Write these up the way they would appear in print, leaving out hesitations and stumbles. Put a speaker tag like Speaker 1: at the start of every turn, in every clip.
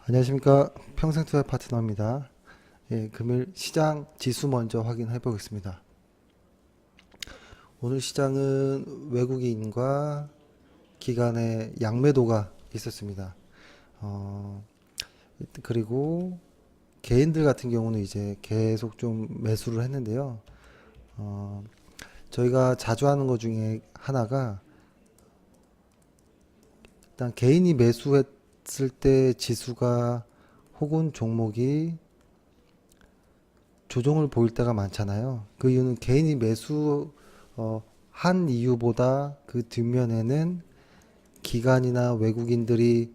Speaker 1: 안녕하십니까. 평생투자 파트너입니다. 예, 금일 시장 지수 먼저 확인해 보겠습니다. 오늘 시장은 외국인과 기관의 양매도가 있었습니다. 그리고 개인들 같은 경우는 이제 계속 좀 매수를 했는데요. 저희가 자주 하는 것 중에 하나가 일단 개인이 매수했을 때 지수가 혹은 종목이 조정을 보일 때가 많잖아요. 그 이유는 개인이 한 이유보다 그 뒷면에는 기관이나 외국인들이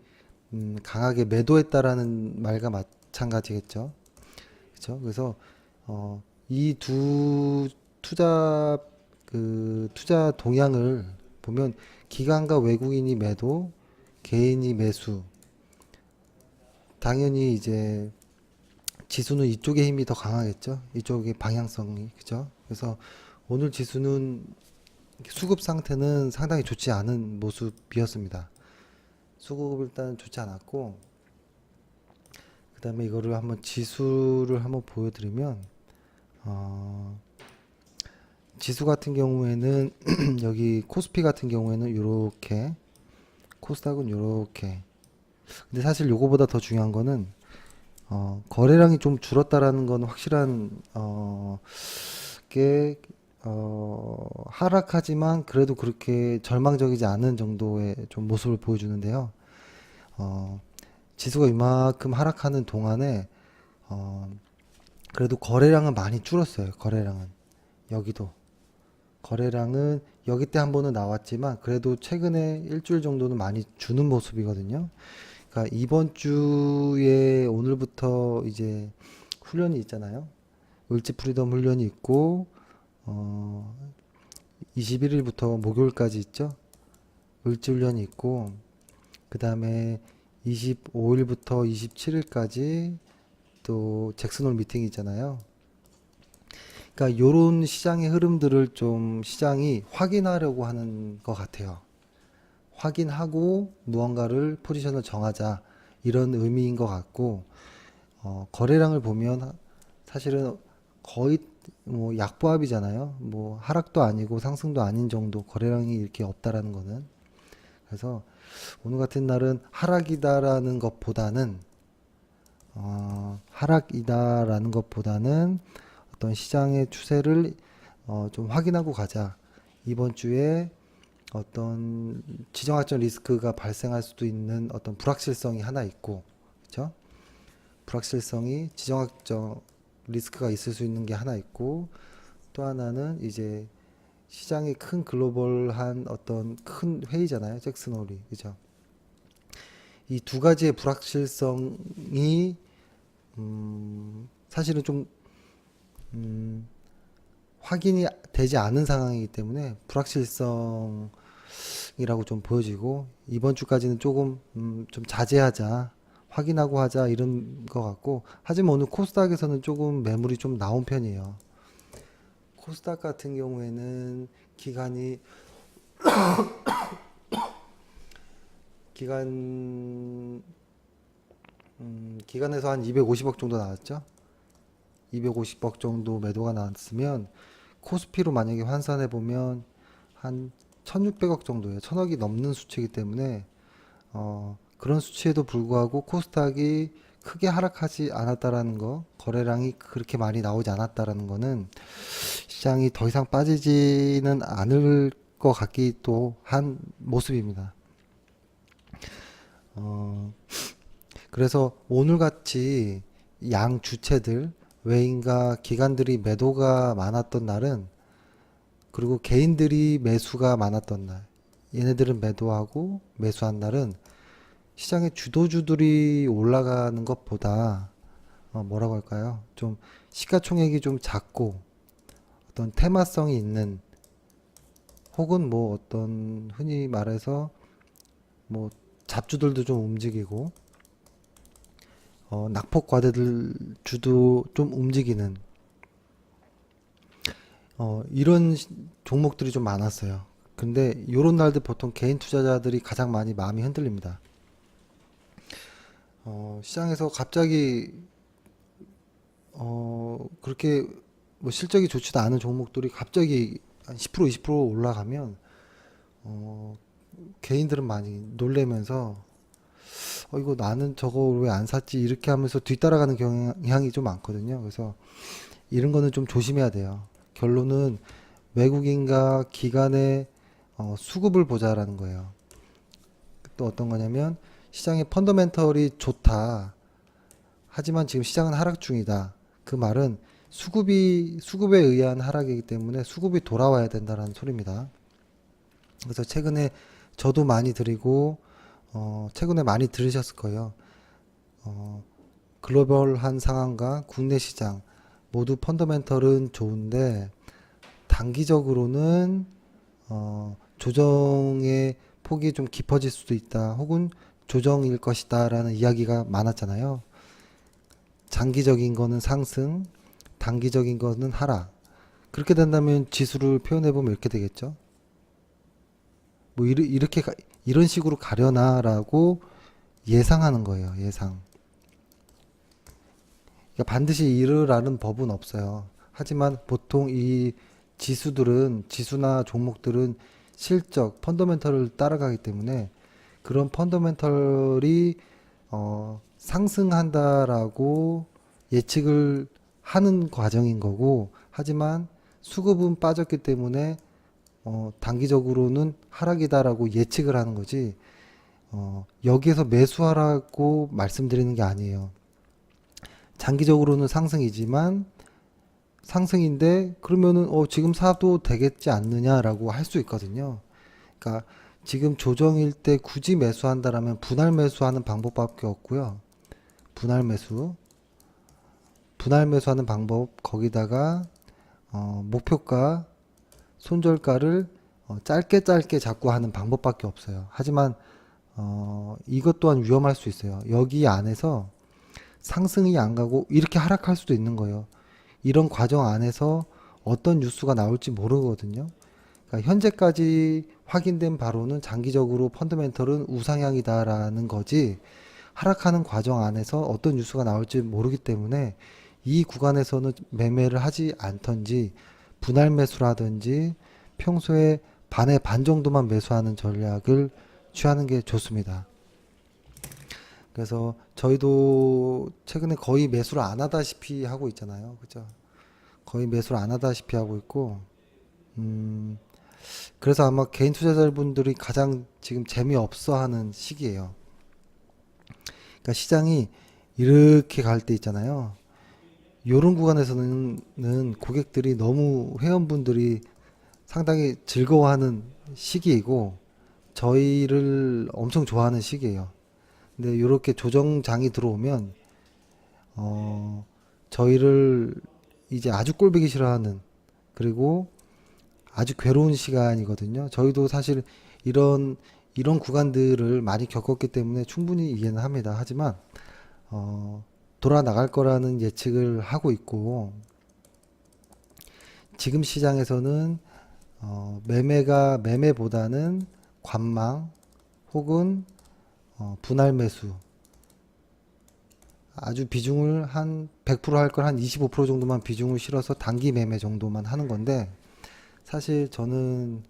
Speaker 1: 강하게 매도했다라는 말과 마찬가지겠죠. 그렇죠? 그래서 이 두 투자 동향을 보면 기관과 외국인이 매도, 개인이 매수. 당연히 이제 지수는 이쪽의 힘이 더 강하겠죠. 이쪽의 방향성이. 그죠? 그래서 오늘 지수는 수급 상태는 상당히 좋지 않은 모습이었습니다. 수급 일단 좋지 않았고, 그 다음에 이거를 한번 지수를 한번 보여드리면, 지수 같은 경우에는 여기 코스피 같은 경우에는 요렇게, 코스닥은 요렇게. 근데 사실 요거보다 더 중요한 거는 거래량이 좀 줄었다라는 건 확실한 게 하락하지만 그래도 그렇게 절망적이지 않은 정도의 좀 모습을 보여주는데요. 지수가 이만큼 하락하는 동안에 그래도 거래량은 많이 줄었어요. 여기도 거래량은 여기 때 한 번은 나왔지만 그래도 최근에 일주일 정도는 많이 주는 모습이거든요. 그러니까 이번 주에 오늘부터 이제 훈련이 있잖아요. 을지 프리덤 훈련이 있고 21일부터 목요일까지 있죠. 을지 훈련이 있고 그 다음에 25일부터 27일까지 또 잭슨홀 미팅이 있잖아요. 그러니까 요런 시장의 흐름들을 좀 시장이 확인하려고 하는 것 같아요. 확인하고 무언가를 포지션을 정하자 이런 의미인 것 같고 거래량을 보면 사실은 거의 뭐 약보합이잖아요. 뭐 하락도 아니고 상승도 아닌 정도 거래량이 이렇게 없다라는 거는 그래서 오늘 같은 날은 하락이다라는 것보다는 어떤 시장의 추세를 좀 확인하고 가자. 이번 주에 어떤 지정학적 리스크가 발생할 수도 있는 어떤 불확실성이 하나 있고, 그렇죠? 불확실성이 지정학적 리스크가 있을 수 있는 게 하나 있고, 또 하나는 이제 시장이 큰 글로벌한 어떤 큰 회의잖아요, 잭슨홀이, 그죠? 이 두 가지의 불확실성이 사실은 좀 확인이 되지 않은 상황이기 때문에 불확실성이라고 좀 보여지고 이번 주까지는 조금 좀 자제하자 확인하고 하자 이런 것 같고 하지만 오늘 코스닥에서는 조금 매물이 좀 나온 편이에요. 코스닥 같은 경우에는 기간에서 한 250억 정도 나왔죠. 250억 정도 매도가 나왔으면 코스피로 만약에 환산해 보면 한 1600억 정도예요. 1000억이 넘는 수치이기 때문에 그런 수치에도 불구하고 코스닥이 크게 하락하지 않았다라는 거, 거래량이 그렇게 많이 나오지 않았다라는 거는 시장이 더 이상 빠지지는 않을 것 같기도 한 모습입니다. 그래서 오늘같이 양 주체들, 외인과 기관들이 매도가 많았던 날은 그리고 개인들이 매수가 많았던 날, 얘네들은 매도하고 매수한 날은 시장의 주도주들이 올라가는 것보다 뭐라고 할까요? 좀 시가총액이 좀 작고 어떤 테마성이 있는 혹은 뭐 어떤 흔히 말해서 뭐 잡주들도 좀 움직이고 낙폭 과대들 주도 좀 움직이는 이런 종목들이 좀 많았어요. 근데 요런 날들 보통 개인 투자자들이 가장 많이 마음이 흔들립니다. 시장에서 갑자기 그렇게 뭐 실적이 좋지도 않은 종목들이 갑자기 한 10% 20% 올라가면 어, 개인들은 많이 놀래면서 이거 나는 저거 왜 안 샀지 이렇게 하면서 뒤따라가는 경향이 좀 많거든요. 그래서 이런 거는 좀 조심해야 돼요. 결론은 외국인과 기관의 수급을 보자라는 거예요. 또 어떤 거냐면 시장의 펀더멘털이 좋다. 하지만 지금 시장은 하락 중이다. 그 말은 수급에 의한 하락이기 때문에 수급이 돌아와야 된다는 소리입니다. 그래서 최근에 저도 많이 드리고 최근에 많이 들으셨을 거예요. 어, 글로벌한 상황과 국내 시장 모두 펀더멘털은 좋은데 단기적으로는 조정의 폭이 좀 깊어질 수도 있다. 혹은 조정일 것이다라는 이야기가 많았잖아요. 장기적인 거는 상승, 단기적인 거는 하락. 그렇게 된다면 지수를 표현해 보면 이렇게 되겠죠. 뭐 이런 식으로 가려나라고 예상하는 거예요. 예상. 그러니까 반드시 이르라는 법은 없어요. 하지만 보통 이 지수나 종목들은 실적, 펀더멘털을 따라가기 때문에 그런 펀더멘털이 상승한다라고 예측을 하는 과정인 거고, 하지만 수급은 빠졌기 때문에 단기적으로는 하락이다라고 예측을 하는 거지, 여기에서 매수하라고 말씀드리는 게 아니에요. 장기적으로는 상승이지만 상승인데 그러면은 지금 사도 되겠지 않느냐라고 할 수 있거든요. 그러니까 지금 조정일 때 굳이 매수한다라면 분할 매수하는 방법밖에 없고요. 분할 매수, 분할 매수하는 방법 거기다가 목표가, 손절가를 짧게 짧게 잡고 하는 방법밖에 없어요. 하지만 이것 또한 위험할 수 있어요. 여기 안에서 상승이 안 가고 이렇게 하락할 수도 있는 거예요. 이런 과정 안에서 어떤 뉴스가 나올지 모르거든요. 그러니까 현재까지 확인된 바로는 장기적으로 펀더멘털은 우상향이다라는 거지, 하락하는 과정 안에서 어떤 뉴스가 나올지 모르기 때문에 이 구간에서는 매매를 하지 않던지 분할 매수라든지 평소에 반의 반 정도만 매수하는 전략을 취하는 게 좋습니다. 그래서 저희도 최근에 거의 매수를 안 하다시피 하고 있잖아요. 그죠? 거의 매수를 안 하다시피 하고 있고, 음, 그래서 아마 개인 투자자분들이 가장 지금 재미없어 하는 시기예요. 그러니까 시장이 이렇게 갈 때 있잖아요. 요런 구간에서는 고객들이 너무 회원분들이 상당히 즐거워하는 시기이고 저희를 엄청 좋아하는 시기예요. 근데 이렇게 조정장이 들어오면 어, 저희를 이제 아주 꼴보기 싫어하는, 그리고 아주 괴로운 시간이거든요. 저희도 사실 이런 이런 구간들을 많이 겪었기 때문에 충분히 이해는 합니다. 하지만 돌아 나갈 거라는 예측을 하고 있고, 지금 시장에서는 매매보다는 관망 혹은 분할 매수, 아주 비중을 한 100% 할 걸 한 25% 정도만 비중을 실어서 단기 매매 정도만 하는 건데, 사실 저는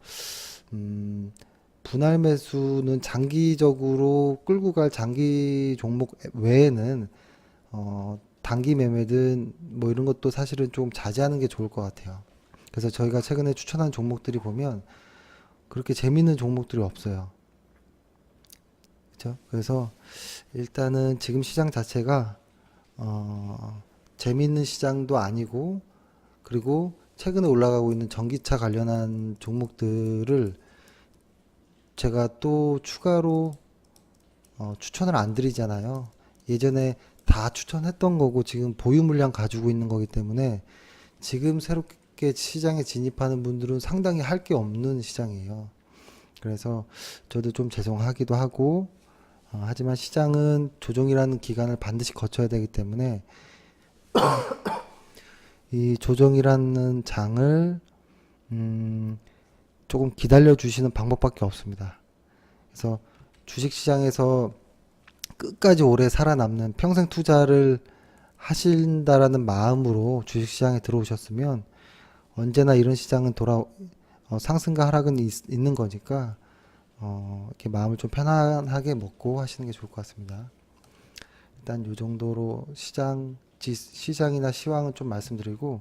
Speaker 1: 분할 매수는 장기적으로 끌고 갈 장기 종목 외에는 단기 매매든 뭐 이런 것도 사실은 좀 자제하는 게 좋을 것 같아요. 그래서 저희가 최근에 추천한 종목들이 보면 그렇게 재밌는 종목들이 없어요. 그렇죠? 그래서 일단은 지금 시장 자체가 재밌는 시장도 아니고, 그리고 최근에 올라가고 있는 전기차 관련한 종목들을 제가 또 추가로 추천을 안 드리잖아요. 예전에 다 추천했던 거고 지금 보유 물량 가지고 있는 거기 때문에 지금 새롭게 시장에 진입하는 분들은 상당히 할 게 없는 시장이에요. 그래서 저도 좀 죄송하기도 하고, 하지만 시장은 조정이라는 기간을 반드시 거쳐야 되기 때문에 이 조정이라는 장을 음, 조금 기다려 주시는 방법밖에 없습니다. 그래서 주식시장에서 끝까지 오래 살아남는 평생 투자를 하신다라는 마음으로 주식시장에 들어오셨으면 언제나 이런 시장은 상승과 하락은 있는 거니까 이렇게 마음을 좀 편안하게 먹고 하시는 게 좋을 것 같습니다. 일단 이 정도로 시장이나 시황은 좀 말씀드리고,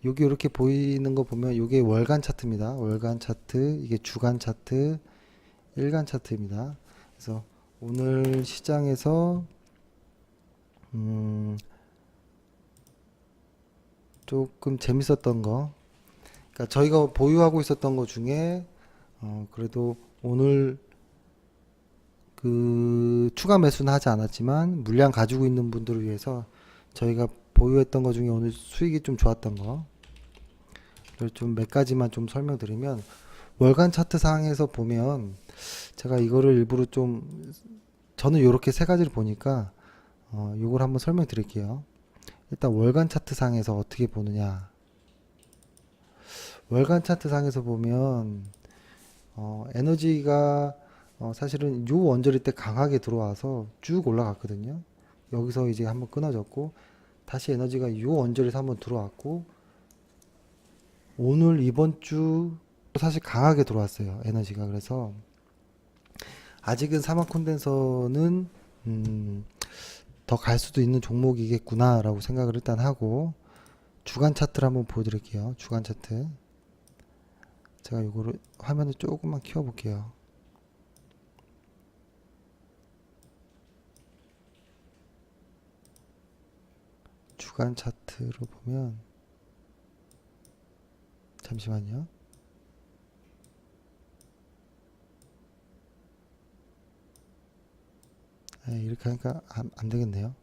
Speaker 1: 여기 이렇게 보이는 거 보면 이게 월간 차트입니다. 월간 차트, 이게 주간 차트, 일간 차트입니다. 그래서 오늘 시장에서 조금 재밌었던 거, 그러니까 저희가 보유하고 있었던 것 중에 그래도 오늘 그 추가 매수는 하지 않았지만 물량 가지고 있는 분들을 위해서 저희가 보유했던 것 중에 오늘 수익이 좀 좋았던 거를 좀 몇 가지만 좀 설명드리면, 월간 차트 상에서 보면 제가 이거를 일부러 좀, 저는 이렇게 세 가지를 보니까 이걸 한번 설명드릴게요. 일단 월간 차트 상에서 어떻게 보느냐. 월간 차트 상에서 보면 에너지가 사실은 요 언저리 때 강하게 들어와서 쭉 올라갔거든요. 여기서 이제 한번 끊어졌고, 다시 에너지가 요 언저리에서 한번 들어왔고, 오늘 이번 주 사실 강하게 들어왔어요, 에너지가. 그래서 아직은 사막 콘덴서는 더 갈 수도 있는 종목이겠구나라고 생각을 일단 하고, 주간 차트를 한번 보여드릴게요. 주간 차트. 제가 이거를 화면을 조금만 키워볼게요. 주간 차트로 보면, 잠시만요. 네, 이렇게 하니까 안 되겠네요.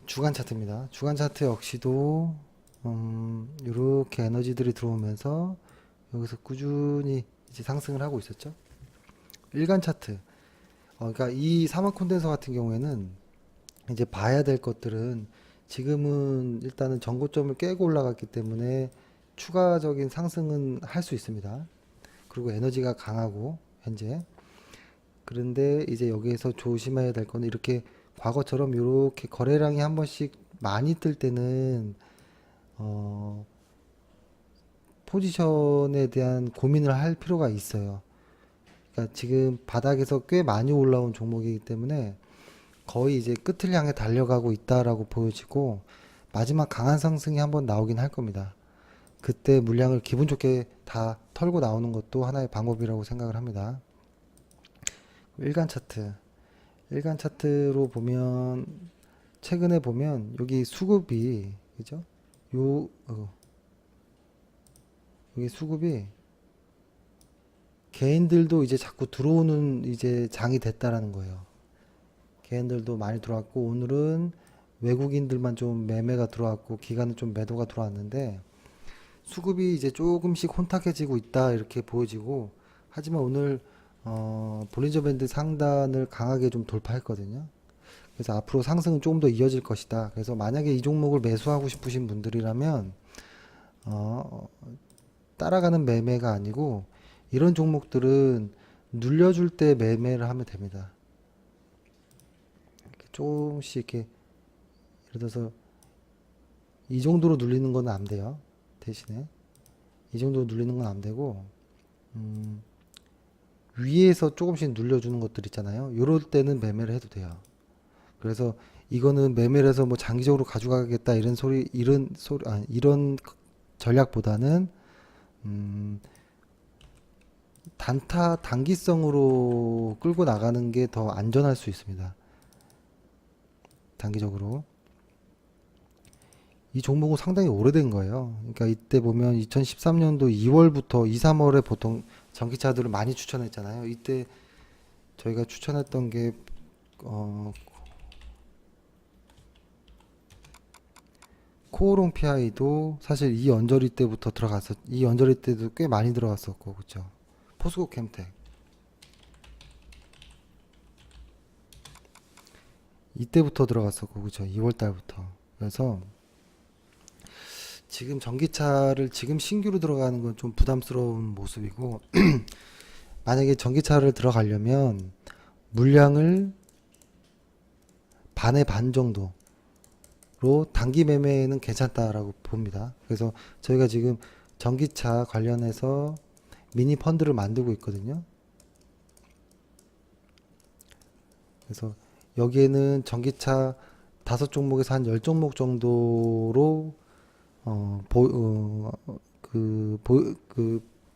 Speaker 1: 주간 차트입니다. 주간 차트 역시도 이렇게 에너지들이 들어오면서 여기서 꾸준히 이제 상승을 하고 있었죠. 일간 차트. 그러니까 이 사막 콘덴서 같은 경우에는 이제 봐야 될 것들은, 지금은 일단은 전고점을 깨고 올라갔기 때문에 추가적인 상승은 할 수 있습니다. 그리고 에너지가 강하고 현재. 그런데 이제 여기에서 조심해야 될 거는, 이렇게 과거처럼 이렇게 거래량이 한 번씩 많이 뜰 때는 어, 포지션에 대한 고민을 할 필요가 있어요. 그러니까 지금 바닥에서 꽤 많이 올라온 종목이기 때문에 거의 이제 끝을 향해 달려가고 있다라고 보여지고, 마지막 강한 상승이 한번 나오긴 할 겁니다. 그때 물량을 기분 좋게 다 털고 나오는 것도 하나의 방법이라고 생각을 합니다. 일간 차트. 일간 차트로 보면, 최근에 보면 여기 수급이, 그죠? 요 여기 수급이 개인들도 이제 자꾸 들어오는 이제 장이 됐다라는 거예요. 개인들도 많이 들어왔고, 오늘은 외국인들만 좀 매매가 들어왔고, 기관은 좀 매도가 들어왔는데, 수급이 이제 조금씩 혼탁해지고 있다 이렇게 보여지고, 하지만 오늘 볼린저 밴드 상단을 강하게 좀 돌파했거든요. 그래서 앞으로 상승은 조금 더 이어질 것이다. 그래서 만약에 이 종목을 매수하고 싶으신 분들이라면 어, 따라가는 매매가 아니고, 이런 종목들은 눌려줄 때 매매를 하면 됩니다. 이렇게 조금씩 이렇게, 예를 들어서 이 정도로 눌리는 건 안 돼요. 대신에 이 정도로 눌리는 건 안 되고, 음, 위에서 조금씩 눌려주는 것들 있잖아요. 요럴 때는 매매를 해도 돼요. 그래서 이거는 매매를 해서 뭐 장기적으로 가져가겠다 이런 전략보다는 음, 단기성으로 끌고 나가는 게 더 안전할 수 있습니다. 단기적으로. 이 종목은 상당히 오래된 거예요. 그러니까 이때 보면 2013년도 2월부터 2, 3월에 보통 전기차들을 많이 추천했잖아요. 이때 저희가 추천했던 게 어, 코오롱 PI도 사실 이 언저리 때도 꽤 많이 들어갔었고, 그죠? 포스코 캠텍 이때부터 들어갔었고, 그죠? 2월 달부터. 그래서 지금 전기차를 지금 신규로 들어가는 건 좀 부담스러운 모습이고 만약에 전기차를 들어가려면 물량을 반의 반 정도로 단기 매매는 괜찮다라고 봅니다. 그래서 저희가 지금 전기차 관련해서 미니 펀드를 만들고 있거든요. 그래서 여기에는 전기차 5종목에서 한 10종목 정도로 그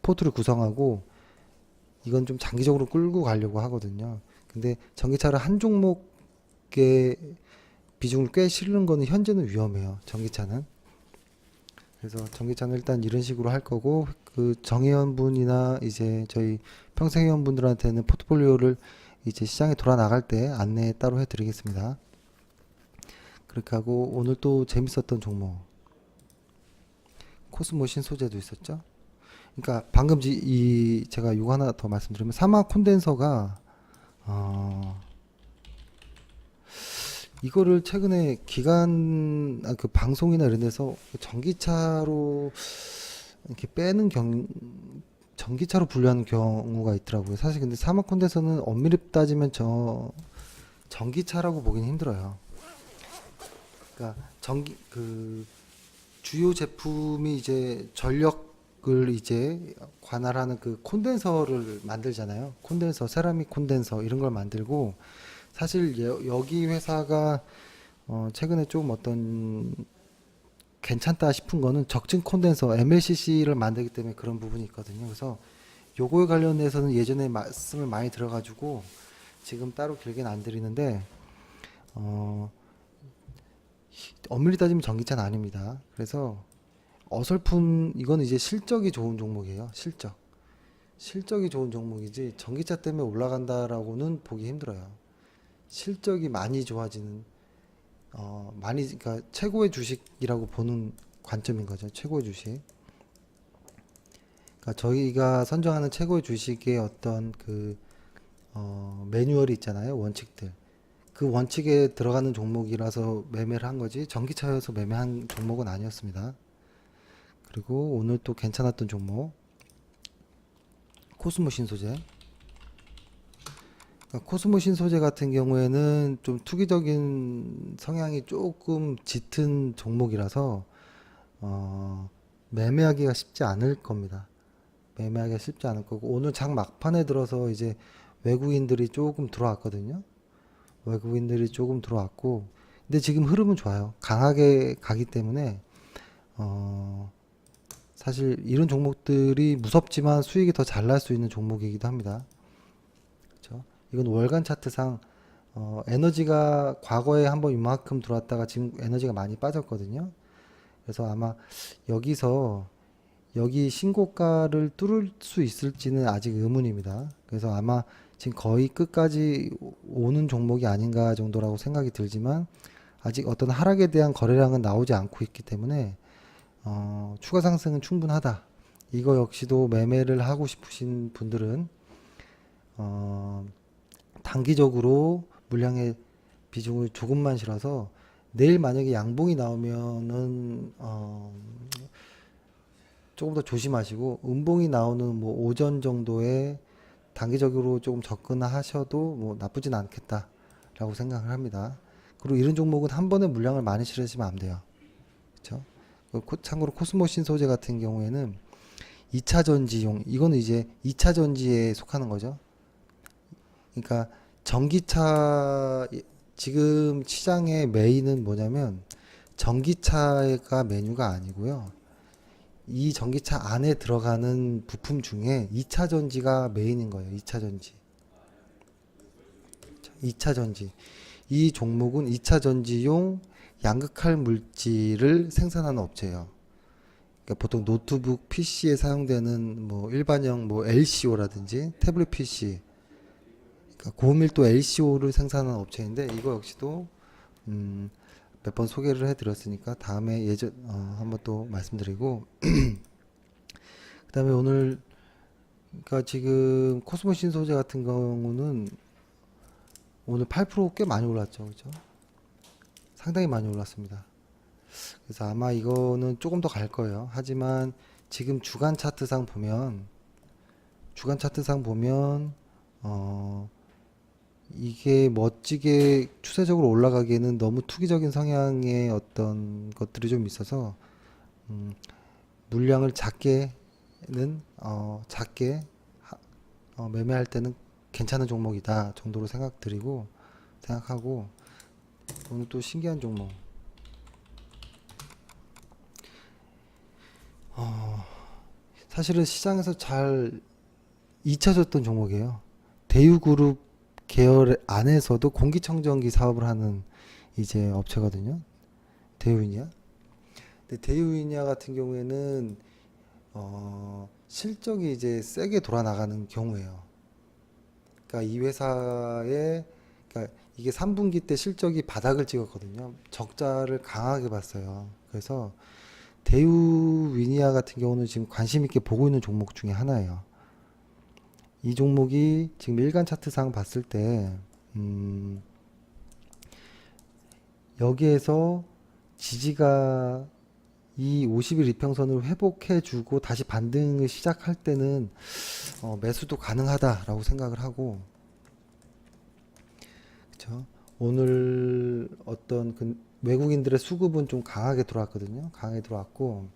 Speaker 1: 포트를 구성하고 이건 좀 장기적으로 끌고 가려고 하거든요. 근데 전기차를 한 종목의 비중을 꽤 실는 거는 현재는 위험해요. 전기차는. 그래서 전기차는 일단 이런 식으로 할 거고 그 정회원분이나 이제 저희 평생회원분들한테는 포트폴리오를 이제 시장에 돌아 나갈 때 안내 따로 해드리겠습니다. 그렇게 하고 오늘 또 재밌었던 종목 코스모신 소재도 있었죠. 그러니까 방금 제가 이거 하나 더 말씀드리면 사마 콘덴서가 이거를 최근에 그 방송이나 이런 데서 전기차로 이렇게 전기차로 분류하는 경우가 있더라고요. 사실 근데 사마 콘덴서는 엄밀히 따지면 전기차라고 보기는 힘들어요. 그러니까 주요 제품이 이제 전력을 이제 관할하는 그 콘덴서를 만들잖아요. 세라믹 콘덴서 이런 걸 만들고 사실 여기 회사가 최근에 좀 어떤 괜찮다 싶은 거는 적층 콘덴서 MLCC를 만들기 때문에 그런 부분이 있거든요. 그래서 요거에 관련해서는 예전에 말씀을 많이 들어가지고 지금 따로 길게는 안 드리는데 엄밀히 따지면 전기차는 아닙니다. 그래서 어설픈 이건 이제 실적이 좋은 종목이에요. 실적이 좋은 종목이지 전기차 때문에 올라간다라고는 보기 힘들어요. 실적이 많이 좋아지는 그러니까 최고의 주식이라고 보는 관점인 거죠. 최고의 주식. 그러니까 저희가 선정하는 최고의 주식의 어떤 매뉴얼이 있잖아요. 원칙들. 그 원칙에 들어가는 종목이라서 매매를 한 거지 전기차여서 매매한 종목은 아니었습니다. 그리고 오늘 또 괜찮았던 종목 코스모 신소재. 그러니까 코스모 신소재 같은 경우에는 좀 투기적인 성향이 조금 짙은 종목이라서 매매하기가 쉽지 않을 겁니다. 매매하기가 쉽지 않을 거고 오늘 장 막판에 들어서 이제 외국인들이 조금 들어왔거든요. 근데 지금 흐름은 좋아요. 강하게 가기 때문에 사실 이런 종목들이 무섭지만 수익이 더 잘 날 수 있는 종목이기도 합니다. 그렇죠? 이건 월간 차트상 에너지가 과거에 한번 이만큼 들어왔다가 지금 에너지가 많이 빠졌거든요. 그래서 아마 여기 신고가를 뚫을 수 있을지는 아직 의문입니다. 그래서 아마 지금 거의 끝까지 오는 종목이 아닌가 정도라고 생각이 들지만 아직 어떤 하락에 대한 거래량은 나오지 않고 있기 때문에 추가 상승은 충분하다. 이거 역시도 매매를 하고 싶으신 분들은 단기적으로 물량의 비중을 조금만 실어서 내일 만약에 양봉이 나오면은 조금 더 조심하시고 음봉이 나오는 뭐 오전 정도에 단기적으로 조금 접근하셔도 뭐 나쁘진 않겠다라고 생각을 합니다. 그리고 이런 종목은 한 번에 물량을 많이 실으시면 안 돼요. 그렇죠? 참고로 코스모신 소재 같은 경우에는 2차 전지용, 이거는 이제 2차 전지에 속하는 거죠. 그러니까 전기차 지금 시장의 메인은 뭐냐면 전기차가 메뉴가 아니고요. 이 전기차 안에 들어가는 부품 중에 2차 전지가 메인인 거예요. 2차 전지. 2차 전지. 이 종목은 2차 전지용 양극할 물질을 생산하는 업체예요. 그러니까 보통 노트북 PC에 사용되는 뭐 일반형 뭐 LCO라든지 태블릿 PC, 그러니까 고밀도 LCO를 생산하는 업체인데 이거 역시도 몇 번 소개를 해드렸으니까 다음에 한번 또 말씀드리고 그다음에 오늘 그러니까 지금 코스모신 소재 같은 경우는 오늘 8%꽤 많이 올랐죠, 그죠? 상당히 많이 올랐습니다. 그래서 아마 이거는 조금 더 갈 거예요. 하지만 지금 주간 차트상 보면 어 이게 멋지게 추세적으로 올라가기에는 너무 투기적인 성향의 어떤 것들이 좀 있어서 음, 물량을 작게 매매할 때는 괜찮은 종목이다 정도로 생각하고 오늘 또 신기한 종목 사실은 시장에서 잘 잊혀졌던 종목이에요. 대유그룹 계열 안에서도 공기청정기 사업을 하는 이제 업체거든요. 대유이니아. 근데 대유이니아 같은 경우에는 실적이 이제 세게 돌아나가는 경우예요. 그러니까 이 회사의 그러니까 이게 3분기 때 실적이 바닥을 찍었거든요. 적자를 강하게 봤어요. 그래서 대유위니아 같은 경우는 지금 관심 있게 보고 있는 종목 중에 하나예요. 이 종목이 지금 일간 차트상 봤을 때 여기에서 지지가 이 50일 이평선을 회복해주고 다시 반등을 시작할 때는 매수도 가능하다라고 생각을 하고, 그쵸? 오늘 어떤 그 외국인들의 수급은 좀 강하게 들어왔거든요. 강하게 들어왔고,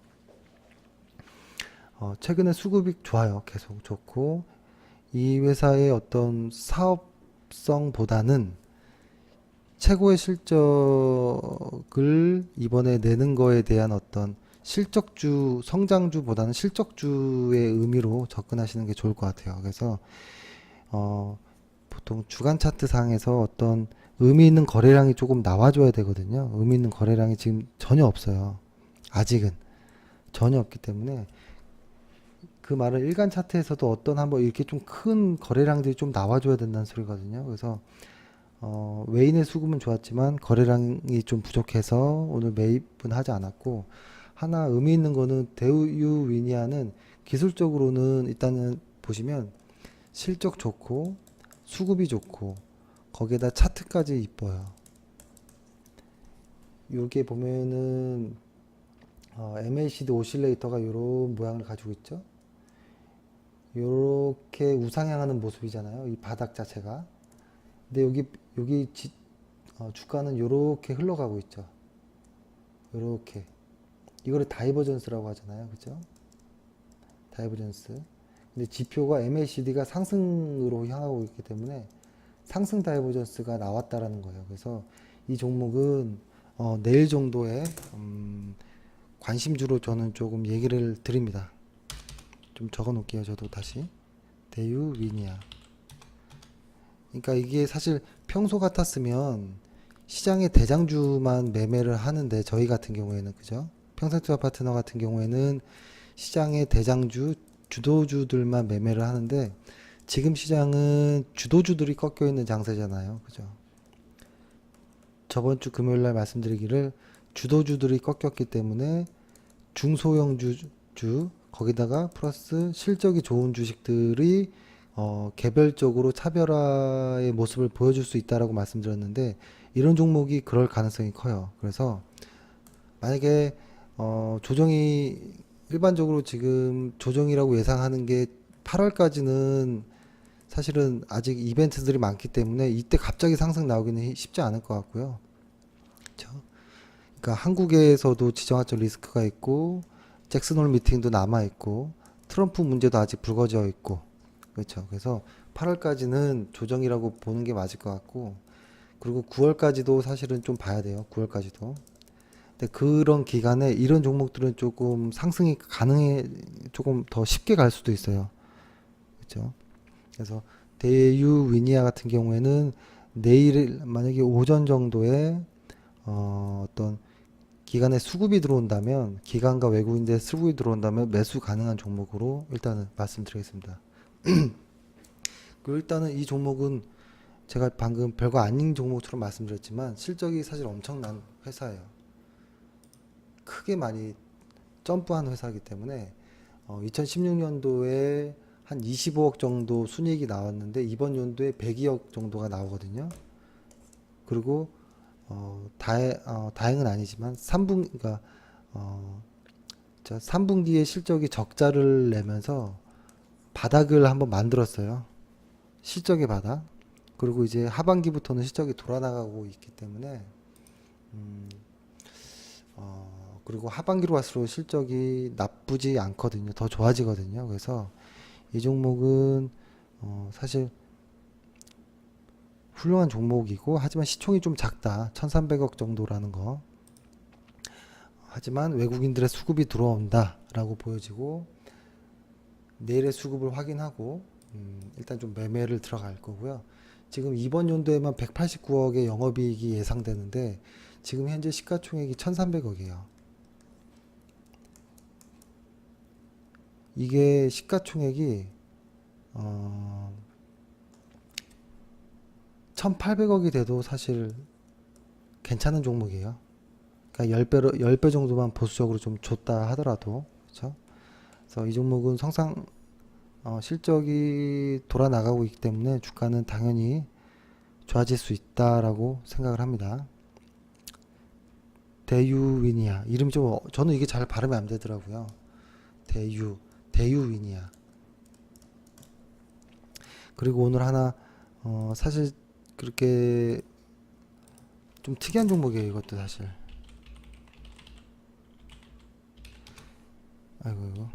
Speaker 1: 최근에 수급이 좋아요. 계속 좋고, 이 회사의 어떤 사업성보다는 최고의 실적을 이번에 내는 거에 대한 어떤 성장주보다는 실적주의 의미로 접근하시는 게 좋을 것 같아요. 그래서, 보통 주간 차트 상에서 어떤 의미 있는 거래량이 조금 나와줘야 되거든요. 의미 있는 거래량이 지금 전혀 없어요. 아직은. 전혀 없기 때문에 그 말은 일간 차트에서도 어떤 한번 이렇게 좀 큰 거래량들이 좀 나와줘야 된다는 소리거든요. 그래서 외인의 수급은 좋았지만 거래량이 좀 부족해서 오늘 매입은 하지 않았고 하나 의미 있는 거는 대우 위니아는 기술적으로는 일단은 보시면 실적 좋고 수급이 좋고 거기에다 차트까지 이뻐요. 여기에 보면은 MACD 오실레이터가 이런 모양을 가지고 있죠. 이렇게 우상향하는 모습이잖아요. 이 바닥 자체가. 근데 주가는 이렇게 흘러가고 있죠. 이렇게. 이거를 다이버전스라고 하잖아요. 그죠? 다이버전스. 근데 지표가 MACD가 상승으로 향하고 있기 때문에 상승 다이버전스가 나왔다라는 거예요. 그래서 이 종목은 내일 정도에 관심주로 저는 조금 얘기를 드립니다. 좀 적어 놓을게요. 저도 다시. 대유 위니아. 그러니까 이게 사실 평소 같았으면 시장의 대장주만 매매를 하는데 저희 같은 경우에는 그죠? 평생투자 파트너 같은 경우에는 시장의 대장주, 주도주들만 매매를 하는데 지금 시장은 주도주들이 꺾여 있는 장세잖아요. 그죠? 저번 주 금요일 날 말씀드리기를 주도주들이 꺾였기 때문에 중소형주 거기다가 플러스 실적이 좋은 주식들이 개별적으로 차별화의 모습을 보여줄 수 있다라고 말씀드렸는데 이런 종목이 그럴 가능성이 커요. 그래서 만약에 조정이 일반적으로 지금 조정이라고 예상하는 게 8월까지는 사실은 아직 이벤트들이 많기 때문에 이때 갑자기 상승 나오기는 쉽지 않을 것 같고요. 그렇죠? 그러니까 한국에서도 지정학적 리스크가 있고 잭슨홀 미팅도 남아 있고 트럼프 문제도 아직 불거져 있고 그렇죠. 그래서 8월까지는 조정이라고 보는 게 맞을 것 같고 그리고 9월까지도 사실은 좀 봐야 돼요. 9월까지도. 근데 그런 기간에 이런 종목들은 조금 상승이 가능해 조금 더 쉽게 갈 수도 있어요. 그렇죠. 그래서 대유 위니아 같은 경우에는 내일 만약에 오전 정도에 어떤 기간에 수급이 들어온다면 기관과 외국인들 수급이 들어온다면 매수 가능한 종목으로 일단은 말씀드리겠습니다. 그리고 일단은 이 종목은 제가 방금 별거 아닌 종목처럼 말씀드렸지만 실적이 사실 엄청난 회사예요. 크게 많이 점프한 회사이기 때문에 2016년도에 한 25억 정도 순이익이 나왔는데 이번 연도에 102억 정도가 나오거든요. 그리고 다행은 아니지만 3분기에 실적이 적자를 내면서 바닥을 한번 만들었어요. 실적의 바닥. 그리고 이제 하반기부터는 실적이 돌아나가고 있기 때문에 음, 그리고 하반기로 갈수록 실적이 나쁘지 않거든요. 더 좋아지거든요. 그래서 이 종목은 사실 훌륭한 종목이고 하지만 시총이 좀 작다. 1300억 정도라는 거. 하지만 외국인들의 수급이 들어온다라고 보여지고 내일의 수급을 확인하고 일단 좀 매매를 들어갈 거고요. 지금 이번 연도에만 189억의 영업이익이 예상되는데 지금 현재 시가총액이 1300억이에요. 이게 시가총액이 1800억이 돼도 사실 괜찮은 종목이에요. 그러니까 10배 정도만 보수적으로 좀 줬다 하더라도 그렇죠? 그래서 이 종목은 성장 실적이 돌아나가고 있기 때문에 주가는 당연히 좋아질 수 있다라고 생각을 합니다. 대유위니아 이름이 좀 저는 이게 잘 발음이 안 되더라고요. 대유위니아. 그리고 오늘 하나 사실 그렇게 좀 특이한 종목이에요. 이것도 사실. 아이고 이거.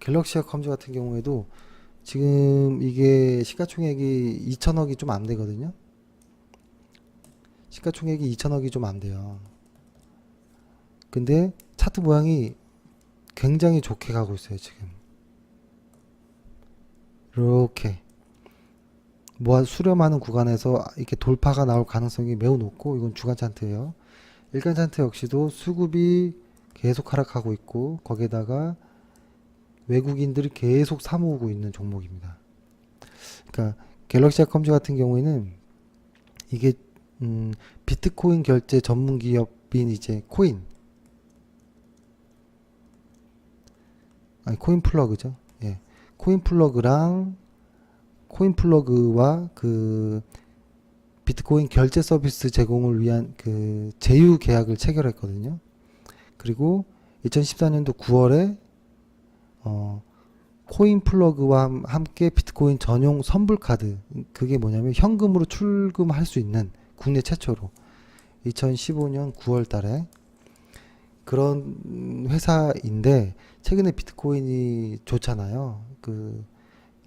Speaker 1: 갤럭시아 컴즈 같은 경우에도 지금 이게 시가총액이 2천억이 좀 안 되거든요. 시가총액이 2천억이 좀 안 돼요. 근데 차트 모양이 굉장히 좋게 가고 있어요, 지금. 이렇게 수렴하는 구간에서 이렇게 돌파가 나올 가능성이 매우 높고 이건 주간 차트예요. 일간 차트 역시도 수급이 계속 하락하고 있고 거기에다가 외국인들이 계속 사모으고 있는 종목입니다. 그러니까 갤럭시아 컴즈 같은 경우에는 이게 비트코인 결제 전문 기업인 이제 코인 플러그죠. 예. 코인 플러그와 그 비트코인 결제 서비스 제공을 위한 그 제휴 계약을 체결했거든요. 그리고 2014년도 9월에 코인 플러그와 함께 비트코인 전용 선불 카드 그게 뭐냐면 현금으로 출금할 수 있는 국내 최초로 2015년 9월 달에 그런 회사인데 최근에 비트코인이 좋잖아요. 그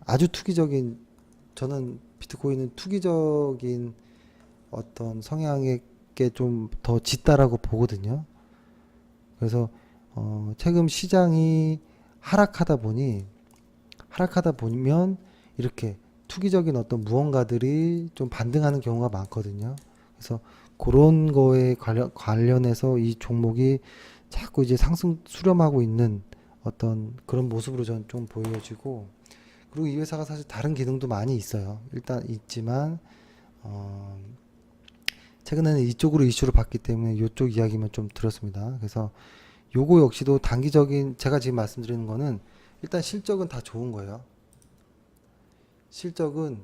Speaker 1: 아주 투기적인 저는 비트코인은 투기적인 어떤 성향에 좀 더 짙다라고 보거든요. 그래서 최근 시장이 하락하다 보면 이렇게 투기적인 어떤 무언가들이 좀 반등하는 경우가 많거든요. 그래서 그런 거에 관련해서 이 종목이 자꾸 이제 상승 수렴하고 있는 어떤 그런 모습으로 저는 좀 보여지고 그리고 이 회사가 사실 다른 기능도 많이 있어요. 일단 있지만 최근에는 이쪽으로 이슈를 받기 때문에 이쪽 이야기만 좀 들었습니다. 그래서 요거 역시도 단기적인 제가 지금 말씀드리는 거는 일단 실적은 다 좋은 거예요. 실적은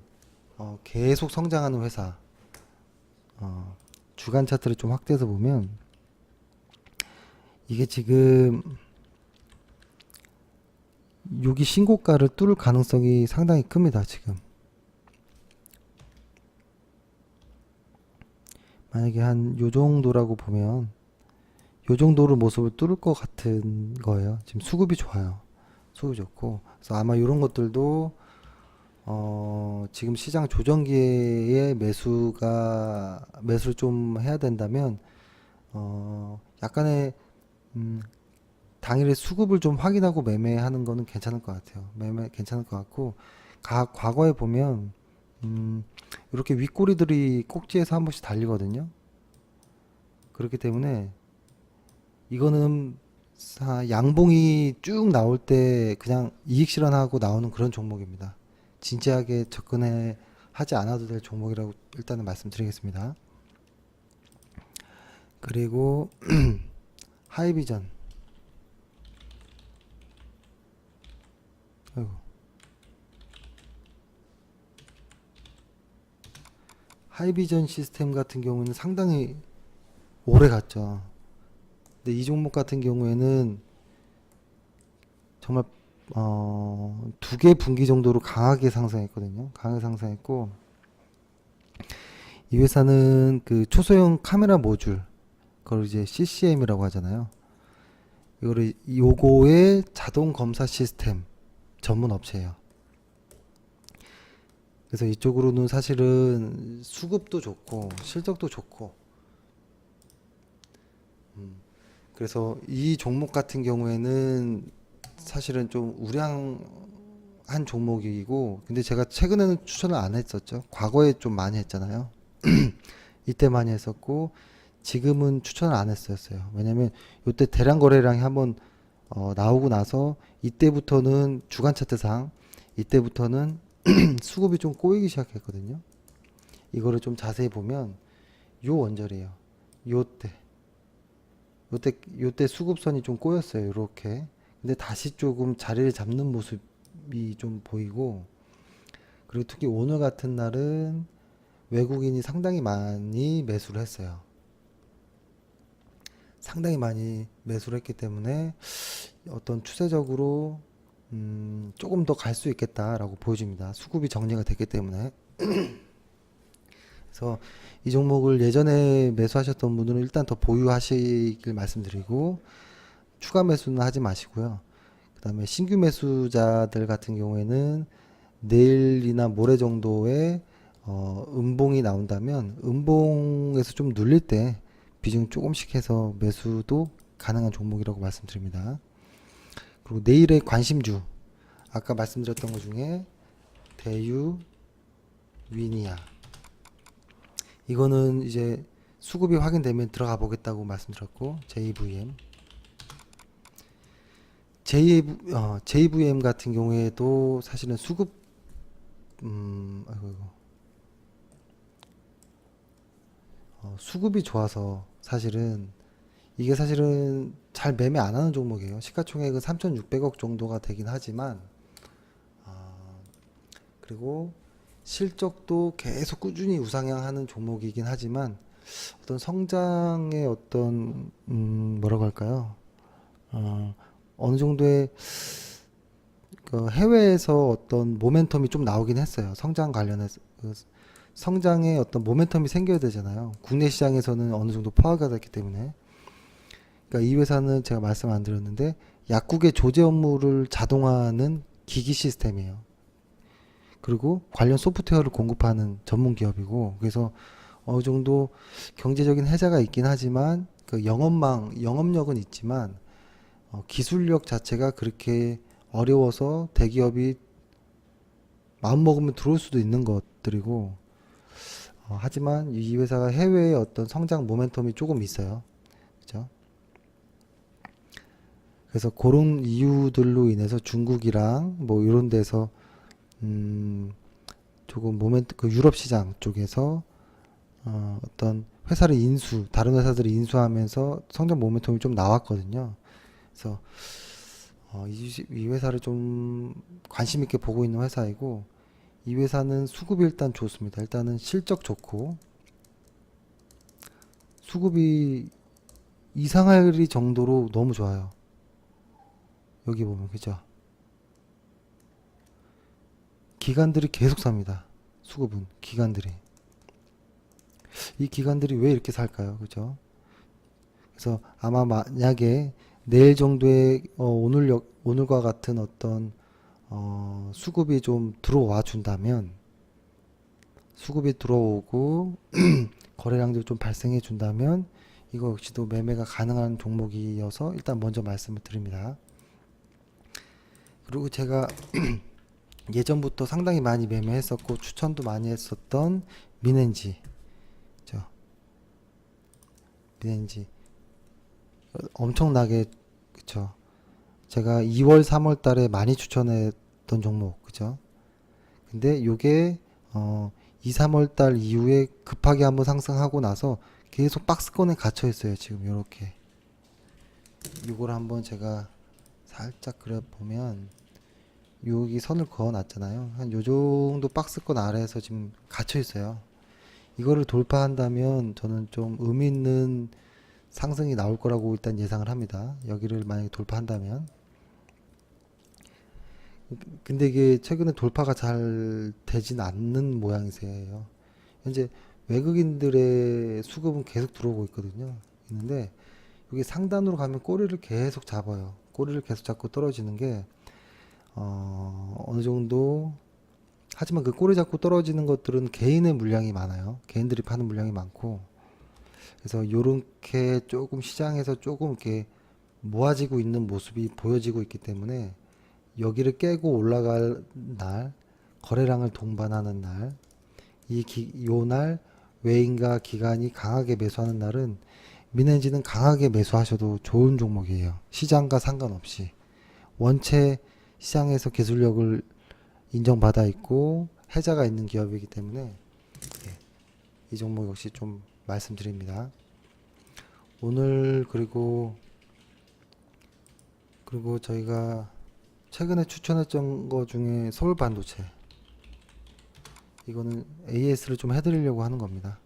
Speaker 1: 계속 성장하는 회사. 주간 차트를 좀 확대해서 보면 이게 지금 여기 신고가를 뚫을 가능성이 상당히 큽니다. 지금 만약에 한 요 정도라고 보면 요 정도로 모습을 뚫을 것 같은 거예요. 지금 수급이 좋아요. 수급이 좋고 그래서 아마 이런 것들도 지금 시장 조정기에 매수를 좀 해야 된다면 약간의 당일에 수급을 좀 확인하고 매매하는 거는 괜찮을 것 같아요. 매매 괜찮을 것 같고 과거에 보면 이렇게 윗꼬리들이 꼭지에서 한 번씩 달리거든요. 그렇기 때문에 이거는 양봉이 쭉 나올 때 그냥 이익 실현하고 나오는 그런 종목입니다. 진지하게 접근해 하지 않아도 될 종목이라고 일단은 말씀드리겠습니다. 그리고 하이비전. 아이고. 하이비전 시스템 같은 경우에는 상당히 오래 갔죠. 근데 이 종목 같은 경우에는 정말 두 개 분기 정도로 강하게 상승했거든요. 강하게 상승했고, 이 회사는 그 초소형 카메라 모듈, 그걸 이제 CCM이라고 하잖아요. 이거를 요거의 자동 검사 시스템 전문 업체예요. 그래서 이쪽으로는 사실은 수급도 좋고 실적도 좋고, 그래서 이 종목 같은 경우에는 사실은 좀 우량한 종목이고, 근데 제가 최근에는 추천을 안 했었죠. 과거에 좀 많이 했잖아요. 이때 많이 했었고, 지금은 추천을 안 했었어요. 왜냐면 이때 대량 거래량이 한번 나오고 나서 이때부터는 주간 차트상 이때부터는 수급이 좀 꼬이기 시작했거든요. 이거를 좀 자세히 보면 요 원절이에요. 요때 요때 수급선이 좀 꼬였어요. 이렇게. 근데 다시 조금 자리를 잡는 모습이 좀 보이고, 그리고 특히 오늘 같은 날은 외국인이 상당히 많이 매수를 했어요. 상당히 많이 매수를 했기 때문에 어떤 추세적으로 조금 더 갈 수 있겠다라고 보여집니다. 수급이 정리가 됐기 때문에. 그래서 이 종목을 예전에 매수하셨던 분들은 일단 더 보유하시길 말씀드리고, 추가 매수는 하지 마시고요. 그 다음에 신규 매수자들 같은 경우에는 내일이나 모레 정도에 음봉이 나온다면 음봉에서 좀 눌릴 때 비중 조금씩 해서 매수도 가능한 종목이라고 말씀드립니다. 그리고 내일의 관심주, 아까 말씀드렸던 것 중에 대유, 위니아, 이거는 이제 수급이 확인되면 들어가 보겠다고 말씀드렸고, JVM 같은 경우에도 사실은 수급이 좋아서 사실은 이게 사실은 잘 매매 안 하는 종목이에요. 시가총액은 3,600억 정도가 되긴 하지만, 그리고 실적도 계속 꾸준히 우상향하는 종목이긴 하지만, 어떤 성장의 어떤 뭐라고 할까요? 어느 정도의 그 해외에서 어떤 모멘텀이 좀 나오긴 했어요. 성장 관련해서 성장의 어떤 모멘텀이 생겨야 되잖아요. 국내 시장에서는 어느 정도 포화가 됐기 때문에. 그러니까 이 회사는 제가 말씀 안 드렸는데 약국의 조제 업무를 자동화하는 기기 시스템이에요. 그리고 관련 소프트웨어를 공급하는 전문 기업이고, 그래서 어느 정도 경제적인 해자가 있긴 하지만 그 영업력은 있지만 기술력 자체가 그렇게 어려워서 대기업이 마음먹으면 들어올 수도 있는 것들이고, 하지만 이 회사가 해외의 어떤 성장 모멘텀이 조금 있어요. 그죠? 그래서 그런 이유들로 인해서 중국이랑 뭐 이런 데서 조금 그 유럽 시장 쪽에서 어떤 회사를 다른 회사들이 인수하면서 성장 모멘텀이 좀 나왔거든요. 그래서 이 회사를 좀 관심 있게 보고 있는 회사이고, 이 회사는 수급이 일단 좋습니다. 일단은 실적 좋고, 수급이 이상할 정도로 너무 좋아요. 여기 보면, 그죠? 기관들이 계속 삽니다. 수급은 기관들이. 이 기관들이 왜 이렇게 살까요? 그죠? 그래서 아마 만약에 내일 정도에 오늘과 같은 어떤 수급이 좀 들어와 준다면, 수급이 들어오고 거래량도 좀 발생해 준다면 이거 역시도 매매가 가능한 종목이어서 일단 먼저 말씀을 드립니다. 그리고 제가 예전부터 상당히 많이 매매했었고 추천도 많이 했었던 민엔지, 민엔지 엄청나게, 그쵸, 제가 2월 3월 달에 많이 추천했던 종목, 그죠? 근데 요게 2, 3월 달 이후에 급하게 한번 상승하고 나서 계속 박스권에 갇혀 있어요. 지금 요렇게. 요걸 한번 제가 살짝 그려 보면 여기 선을 그어 놨잖아요. 한 요 정도 박스권 아래에서 지금 갇혀 있어요. 이거를 돌파한다면 저는 좀 의미 있는 상승이 나올 거라고 일단 예상을 합니다. 여기를 만약에 돌파한다면. 근데 이게 최근에 돌파가 잘 되진 않는 모양새예요. 현재 외국인들의 수급은 계속 들어오고 있거든요. 있는데 여기 상단으로 가면 꼬리를 계속 잡아요. 꼬리를 계속 잡고 떨어지는 게 어느 정도. 하지만 그 꼬리 잡고 떨어지는 것들은 개인의 물량이 많아요. 개인들이 파는 물량이 많고, 그래서 요렇게 조금 시장에서 조금 이렇게 모아지고 있는 모습이 보여지고 있기 때문에 여기를 깨고 올라갈 날, 거래량을 동반하는 날, 요 날 외인과 기관이 강하게 매수하는 날은 민엔지는 강하게 매수하셔도 좋은 종목이에요. 시장과 상관없이. 원체 시장에서 기술력을 인정받아 있고 해자가 있는 기업이기 때문에 예, 이 종목 역시 좀 말씀드립니다. 오늘 그리고 저희가 최근에 추천했던 거 중에 서울 반도체, 이거는 AS를 좀 해드리려고 하는 겁니다.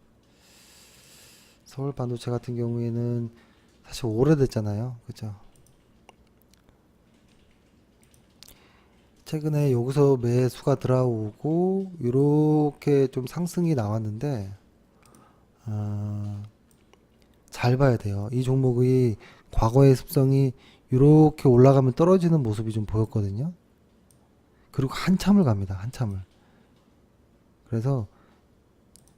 Speaker 1: 서울 반도체 같은 경우에는 사실 오래됐잖아요, 그죠? 최근에 여기서 매수가 들어오고 이렇게 좀 상승이 나왔는데 잘 봐야 돼요. 이 종목의 과거의 습성이 이렇게 올라가면 떨어지는 모습이 좀 보였거든요. 그리고 한참을 갑니다. 한참을. 그래서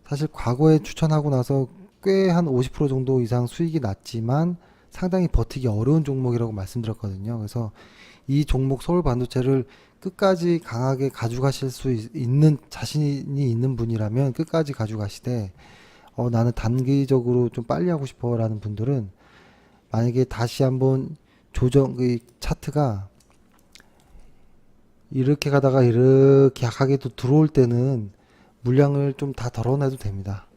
Speaker 1: 사실 과거에 추천하고 나서 꽤 한 50% 정도 이상 수익이 났지만 상당히 버티기 어려운 종목이라고 말씀드렸거든요. 그래서 이 종목 서울 반도체를 끝까지 강하게 가져가실 수 있는 자신이 있는 분이라면 끝까지 가져가시되, 나는 단기적으로 좀 빨리 하고 싶어 라는 분들은 만약에 다시 한번 그 차트가 이렇게 가다가 이렇게 약하게 또 들어올 때는 물량을 좀 다 덜어내도 됩니다.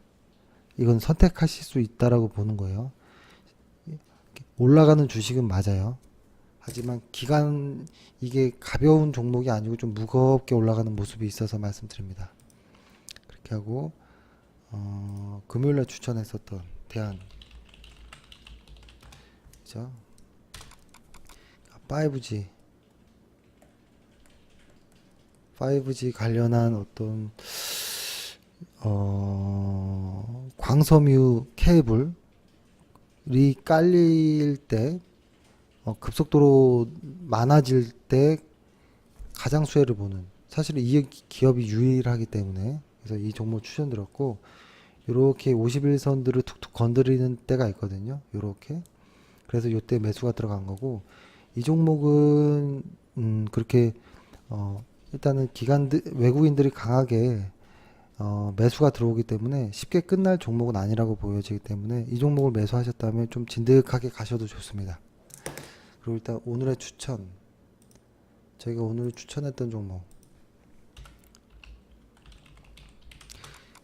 Speaker 1: 이건 선택하실 수 있다라고 보는 거예요. 올라가는 주식은 맞아요. 하지만 이게 가벼운 종목이 아니고 좀 무겁게 올라가는 모습이 있어서 말씀드립니다. 그렇게 하고 금요일날 추천했었던 대한, 그죠? 5G 관련한 어떤 광섬유 케이블이 깔릴 때, 급속도로 많아질 때 가장 수혜를 보는, 사실은 이 기업이 유일하기 때문에 그래서 이 종목 추천드렸고, 요렇게 51선들을 툭툭 건드리는 때가 있거든요. 요렇게. 그래서 요때 매수가 들어간 거고, 이 종목은 그렇게 일단은 외국인들이 강하게 매수가 들어오기 때문에 쉽게 끝날 종목은 아니라고 보여지기 때문에 이 종목을 매수하셨다면 좀 진득하게 가셔도 좋습니다. 그리고 일단 오늘의 추천, 저희가 오늘 추천했던 종목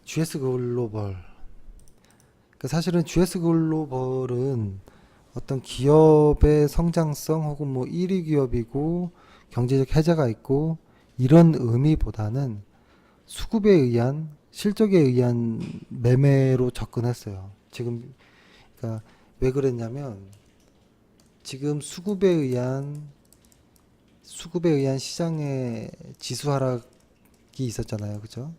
Speaker 1: GS 글로벌. 사실은 GS 글로벌은 어떤 기업의 성장성 혹은 뭐 1위 기업이고 경제적 해자가 있고 이런 의미보다는 수급에 의한, 실적에 의한 매매로 접근했어요. 지금 그러니까 왜 그랬냐면 지금 수급에 의한 시장의 지수 하락이 있었잖아요. 그죠?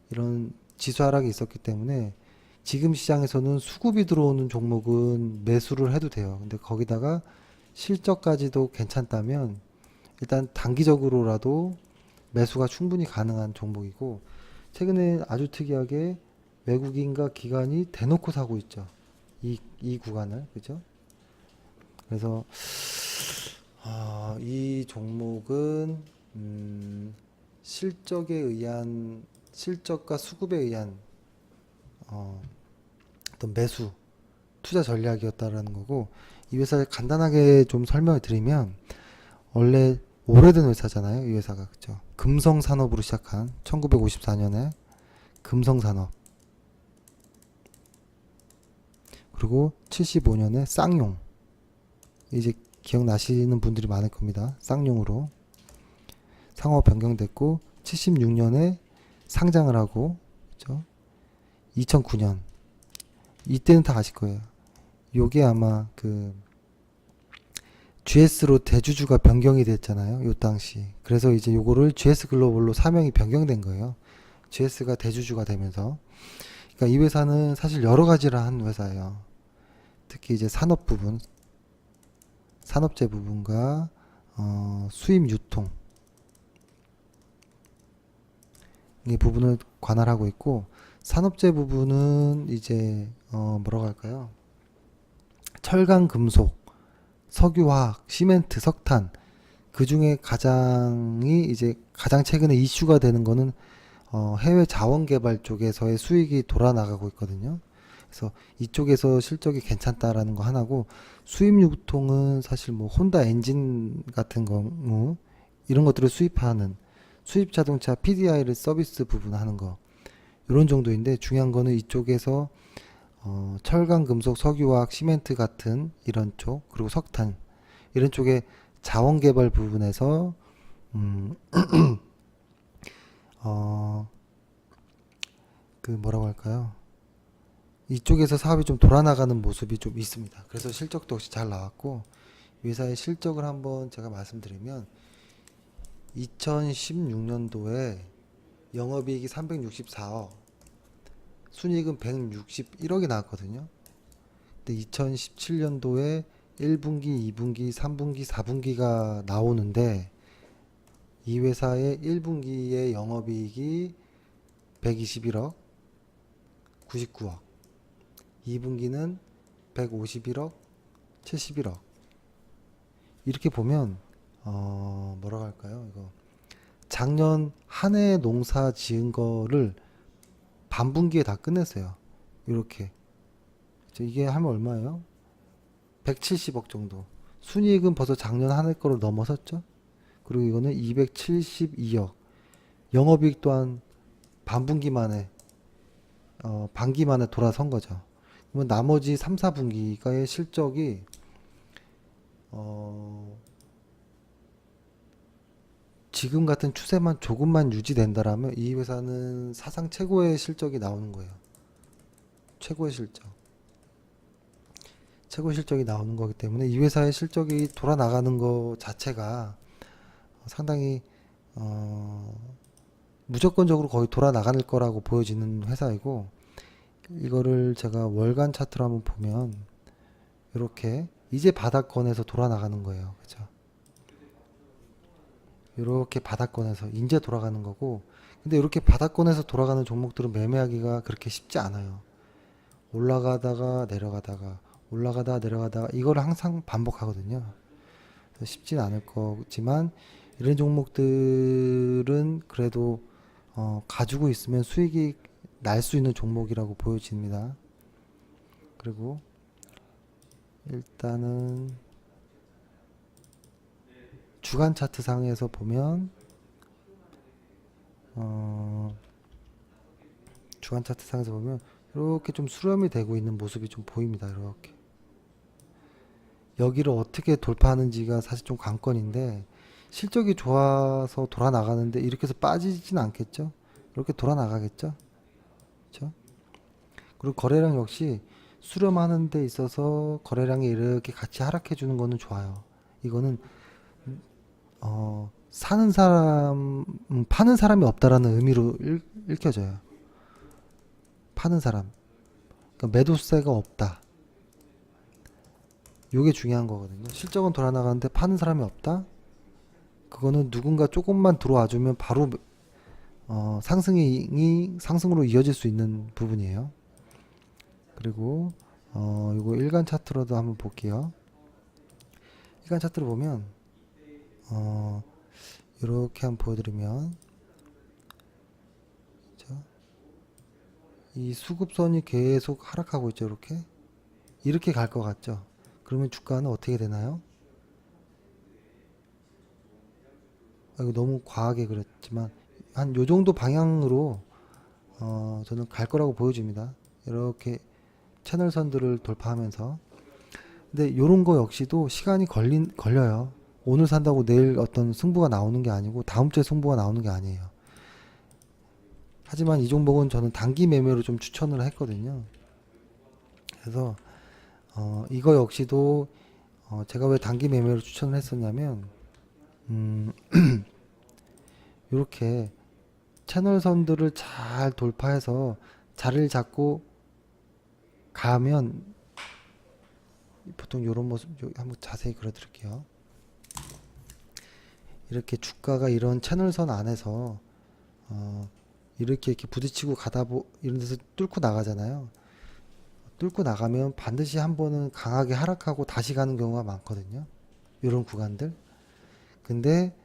Speaker 1: 이런 지수 하락이 있었기 때문에 지금 시장에서는 수급이 들어오는 종목은 매수를 해도 돼요. 근데 거기다가 실적까지도 괜찮다면 일단 단기적으로라도 매수가 충분히 가능한 종목이고, 최근에 아주 특이하게 외국인과 기관이 대놓고 사고 있죠. 이 구간을. 그죠? 그래서 이 종목은 실적과 수급에 의한 어떤 매수 투자 전략이었다라는 거고, 이 회사를 간단하게 좀 설명을 드리면 원래 오래된 회사잖아요. 이 회사가. 그죠? 금성산업으로 시작한 1954년에 금성산업, 그리고 75년에 쌍용, 이제 기억나시는 분들이 많을 겁니다. 쌍용으로 상호 변경됐고 76년에 상장을 하고, 그죠? 2009년. 이때는 다 아실 거예요. 요게 아마 그 GS로 대주주가 변경이 됐잖아요. 요 당시. 그래서 이제 요거를 GS 글로벌로 사명이 변경된 거예요. GS가 대주주가 되면서. 그러니까 이 회사는 사실 여러 가지를 한 회사예요. 특히 이제 산업 부분, 산업재 부분과 수입 유통 이 부분을 관할하고 있고, 산업재 부분은 이제 뭐라고 할까요? 철강, 금속, 석유화학, 시멘트, 석탄, 그 중에 가장 최근에 이슈가 되는 거는 해외 자원 개발 쪽에서의 수익이 돌아 나가고 있거든요. 그래서 이쪽에서 실적이 괜찮다라는 거 하나고, 수입 유통은 사실 뭐 혼다 엔진 같은 경우 이런 것들을 수입하는 수입 자동차 PDI를 서비스 부분 하는 거, 이런 정도인데, 중요한 거는 이쪽에서 철강, 금속, 석유화학, 시멘트 같은 이런 쪽, 그리고 석탄 이런 쪽에 자원 개발 부분에서 음, 그 뭐라고 할까요? 이쪽에서 사업이 좀 돌아나가는 모습이 좀 있습니다. 그래서 실적도 역시 잘 나왔고, 이 회사의 실적을 한번 제가 말씀드리면 2016년도에 영업이익이 364억, 순이익은 161억이 나왔거든요. 근데 2017년도에 1분기, 2분기, 3분기, 4분기가 나오는데, 이 회사의 1분기의 영업이익이 121억, 99억, 2분기는 151억, 71억. 이렇게 보면 뭐라고 할까요? 이거 작년 한 해 농사 지은 거를 반분기에 다 끝냈어요. 이렇게. 이게 하면 얼마예요? 170억 정도. 순이익은 벌써 작년 한 해 거를 넘어섰죠. 그리고 이거는 272억. 영업이익 또한 반분기 만에 반기 만에 돌아선 거죠. 그러면 나머지 3, 4분기가의 실적이 지금 같은 추세만 조금만 유지된다라면 이 회사는 사상 최고의 실적이 나오는 거예요. 최고의 실적. 최고 실적이 나오는 거기 때문에 이 회사의 실적이 돌아나가는 거 자체가 상당히 무조건적으로 거의 돌아나갈 거라고 보여지는 회사이고, 이거를 제가 월간 차트로 한번 보면 이렇게 이제 바닥권에서 돌아나가는 거예요. 그죠? 이렇게 바닥권에서 이제 돌아가는 거고, 근데 이렇게 바닥권에서 돌아가는 종목들은 매매하기가 그렇게 쉽지 않아요. 올라가다가 내려가다가 올라가다가 내려가다가 이거를 항상 반복하거든요. 그래서 쉽진 않을 거지만 이런 종목들은 그래도 가지고 있으면 수익이 날 수 있는 종목이라고 보여집니다. 그리고 일단은 주간 차트 상에서 보면 주간 차트 상에서 보면 이렇게 좀 수렴이 되고 있는 모습이 좀 보입니다. 이렇게 여기를 어떻게 돌파하는지가 사실 좀 관건인데, 실적이 좋아서 돌아 나가는데 이렇게 해서 빠지진 않겠죠. 이렇게 돌아 나가겠죠. 그렇죠? 그리고 거래량 역시 수렴하는 데 있어서 거래량이 이렇게 같이 하락해 주는 거는 좋아요. 이거는 사는 사람, 파는 사람이 없다라는 의미로 읽혀져요. 파는 사람, 그러니까 매도세가 없다. 요게 중요한 거거든요. 실적은 돌아 나가는데 파는 사람이 없다. 그거는 누군가 조금만 들어와 주면 바로 상승으로 이어질 수 있는 부분이에요. 그리고 이거 일간 차트로도 한번 볼게요. 일간 차트를 보면 이렇게 한번 보여드리면, 자, 이 수급선이 계속 하락하고 있죠. 이렇게 갈 것 같죠. 그러면 주가는 어떻게 되나요? 이거 너무 과하게 그랬지만 한 요 정도 방향으로 저는 갈 거라고 보여집니다. 이렇게 채널선들을 돌파하면서. 근데 요런 거 역시도 시간이 걸려요. 오늘 산다고 내일 어떤 승부가 나오는 게 아니고 다음 주에 승부가 나오는 게 아니에요. 하지만 이 종목은 저는 단기 매매로 좀 추천을 했거든요. 그래서 이거 역시도 제가 왜 단기 매매로 추천을 했었냐면 음, 이렇게 채널선들을 잘 돌파해서 자리를 잡고 가면 보통 이런 모습 한번 자세히 그려드릴게요. 이렇게 주가가 이런 채널선 안에서 이렇게 부딪히고 이런 데서 뚫고 나가잖아요. 뚫고 나가면 반드시 한 번은 강하게 하락하고 다시 가는 경우가 많거든요. 이런 구간들. 근데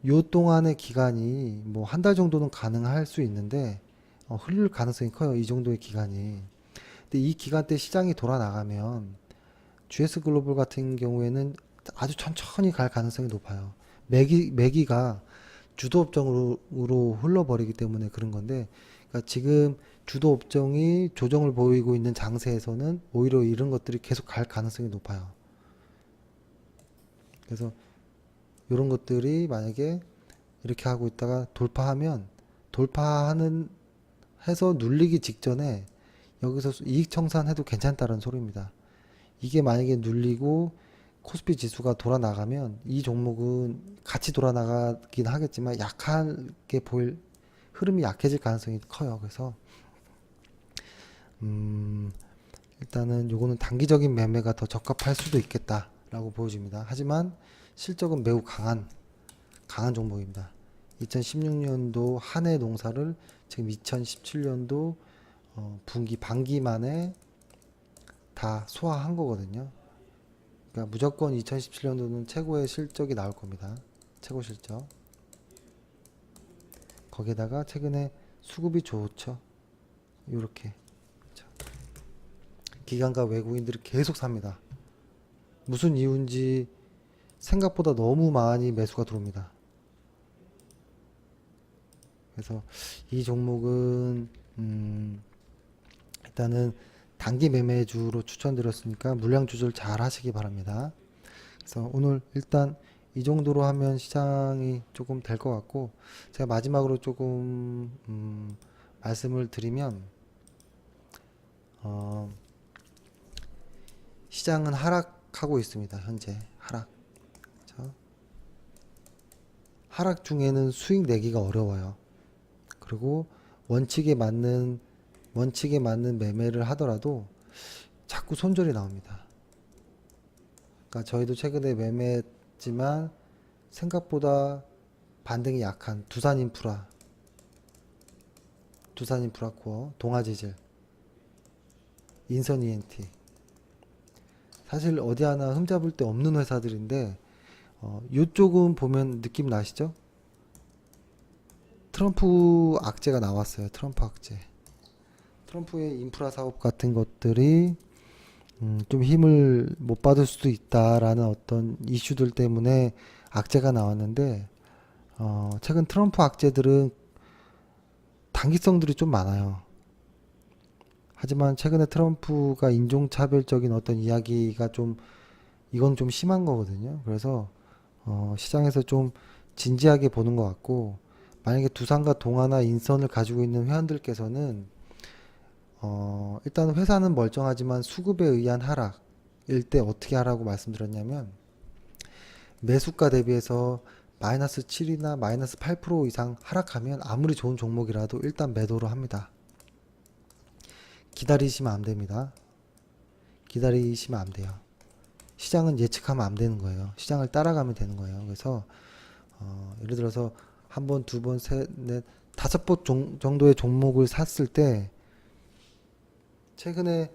Speaker 1: 요 동안의 기간이 뭐 한 달 정도는 가능할 수 있는데 흘릴 가능성이 커요. 이 정도의 기간이. 근데 이 기간 때 시장이 돌아 나가면 GS 글로벌 같은 경우에는 아주 천천히 갈 가능성이 높아요. 매기가 주도 업종으로 흘러버리기 때문에 그런 건데, 그러니까 지금 주도 업종이 조정을 보이고 있는 장세에서는 오히려 이런 것들이 계속 갈 가능성이 높아요. 그래서 이런 것들이 만약에 이렇게 하고 있다가 돌파하는 해서 눌리기 직전에 여기서 이익 청산해도 괜찮다는 소리입니다. 이게 만약에 눌리고 코스피 지수가 돌아 나가면 이 종목은 같이 돌아 나가긴 하겠지만 약하게 보일 흐름이 약해질 가능성이 커요. 그래서 일단은 요거는 단기적인 매매가 더 적합할 수도 있겠다라고 보여집니다. 하지만 실적은 매우 강한 종목입니다. 2016년도 한 해 농사를 지금 2017년도 반기 만에 다 소화한 거거든요. 그러니까 무조건 2017년도는 최고의 실적이 나올 겁니다. 최고 실적. 거기에다가 최근에 수급이 좋죠. 이렇게 기관과 외국인들이 계속 삽니다. 무슨 이유인지 생각보다 너무 많이 매수가 들어옵니다. 그래서 이 종목은 일단은 단기 매매주로 추천드렸으니까 물량 조절 잘 하시기 바랍니다. 그래서 오늘 일단 이 정도로 하면 시장이 조금 될 것 같고, 제가 마지막으로 조금 말씀을 드리면 시장은 하락하고 있습니다. 현재 하락. 그렇죠? 하락 중에는 수익 내기가 어려워요. 그리고 원칙에 맞는 매매를 하더라도 자꾸 손절이 나옵니다. 그러니까 저희도 최근에 매매했지만 생각보다 반등이 약한 두산인프라코어, 동아지질, 인선 ENT. 사실 어디 하나 흠잡을 데 없는 회사들인데 요쪽은 보면 느낌 나시죠? 트럼프 악재가 나왔어요. 트럼프 악재. 트럼프의 인프라 사업 같은 것들이 좀 힘을 못 받을 수도 있다라는 어떤 이슈들 때문에 악재가 나왔는데 최근 트럼프 악재들은 단기성들이 좀 많아요. 하지만 최근에 트럼프가 인종차별적인 어떤 이야기가 이건 좀 심한 거거든요. 그래서 시장에서 좀 진지하게 보는 것 같고, 만약에 두산과 동아나 인선을 가지고 있는 회원들께서는 일단 회사는 멀쩡하지만 수급에 의한 하락일 때 어떻게 하라고 말씀드렸냐면, 매수가 대비해서 마이너스 7이나 마이너스 8% 이상 하락하면 아무리 좋은 종목이라도 일단 매도를 합니다. 기다리시면 안 됩니다. 기다리시면 안 돼요. 시장은 예측하면 안 되는 거예요. 시장을 따라가면 되는 거예요. 그래서 예를 들어서 한 번, 두 번, 셋, 넷, 다섯 번 정도의 종목을 샀을 때 최근에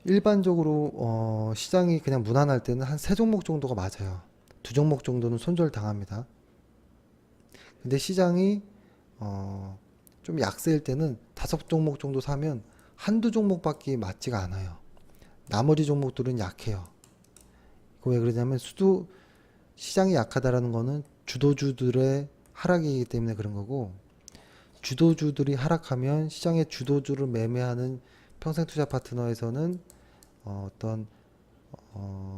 Speaker 1: 일반적으로 시장이 그냥 무난할 때는 한 세 종목 정도가 맞아요. 두 종목 정도는 손절 당합니다. 근데 시장이 좀 약세일 때는 다섯 종목 정도 사면 한두 종목밖에 맞지가 않아요. 나머지 종목들은 약해요. 그 왜 그러냐면 시장이 약하다라는 거는 주도주들의 하락이기 때문에 그런 거고, 주도주들이 하락하면 시장의 주도주를 매매하는 평생투자 파트너에서는 어떤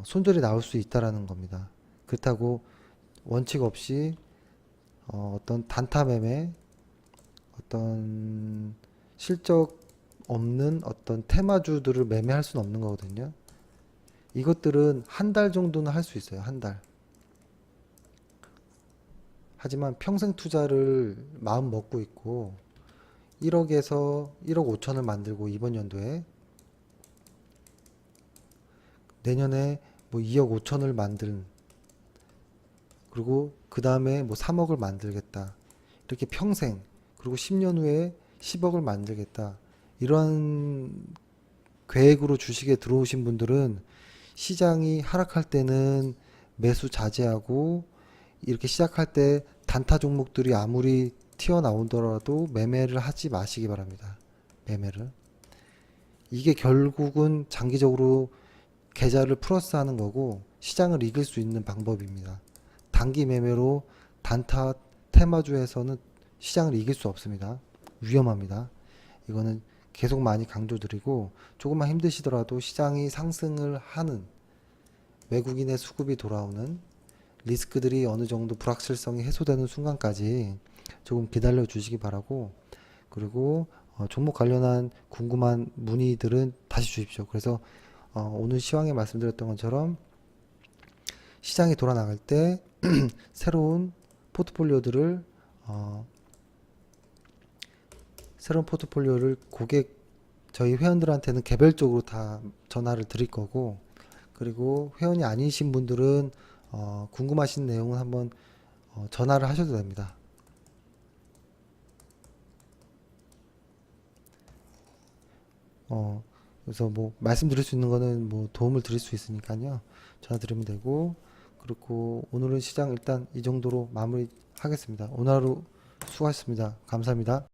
Speaker 1: 손절이 나올 수 있다라는 겁니다. 그렇다고 원칙 없이 어떤 단타 매매, 어떤 실적 없는 어떤 테마주들을 매매할 수는 없는 거거든요. 이것들은 한 달 정도는 할 수 있어요. 한 달. 하지만 평생 투자를 마음 먹고 있고 1억에서 1억 5천을 만들고 이번 연도에 내년에 뭐 2억 5천을 만든, 그리고 그 다음에 뭐 3억을 만들겠다. 이렇게 평생, 그리고 10년 후에 10억을 만들겠다. 이런 계획으로 주식에 들어오신 분들은 시장이 하락할 때는 매수 자제하고, 이렇게 시작할 때 단타 종목들이 아무리 튀어나오더라도 매매를 하지 마시기 바랍니다. 매매를. 이게 결국은 장기적으로 계좌를 플러스하는 거고 시장을 이길 수 있는 방법입니다. 단기 매매로 단타 테마주에서는 시장을 이길 수 없습니다. 위험합니다. 이거는 계속 많이 강조드리고, 조금만 힘드시더라도 시장이 상승을 하는, 외국인의 수급이 돌아오는, 리스크들이 어느 정도 불확실성이 해소되는 순간까지 조금 기다려 주시기 바라고, 그리고 종목 관련한 궁금한 문의들은 다시 주십시오. 그래서 오늘 시황에 말씀드렸던 것처럼 시장이 돌아 나갈 때 새로운 포트폴리오들을 고객, 저희 회원들한테는 개별적으로 다 전화를 드릴 거고, 그리고 회원이 아니신 분들은 궁금하신 내용은 한번 전화를 하셔도 됩니다. 그래서 뭐 말씀드릴 수 있는 거는 뭐 도움을 드릴 수 있으니까요. 전화 드리면 되고, 그리고 오늘은 시장 일단 이 정도로 마무리 하겠습니다. 오늘 하루 수고하셨습니다. 감사합니다.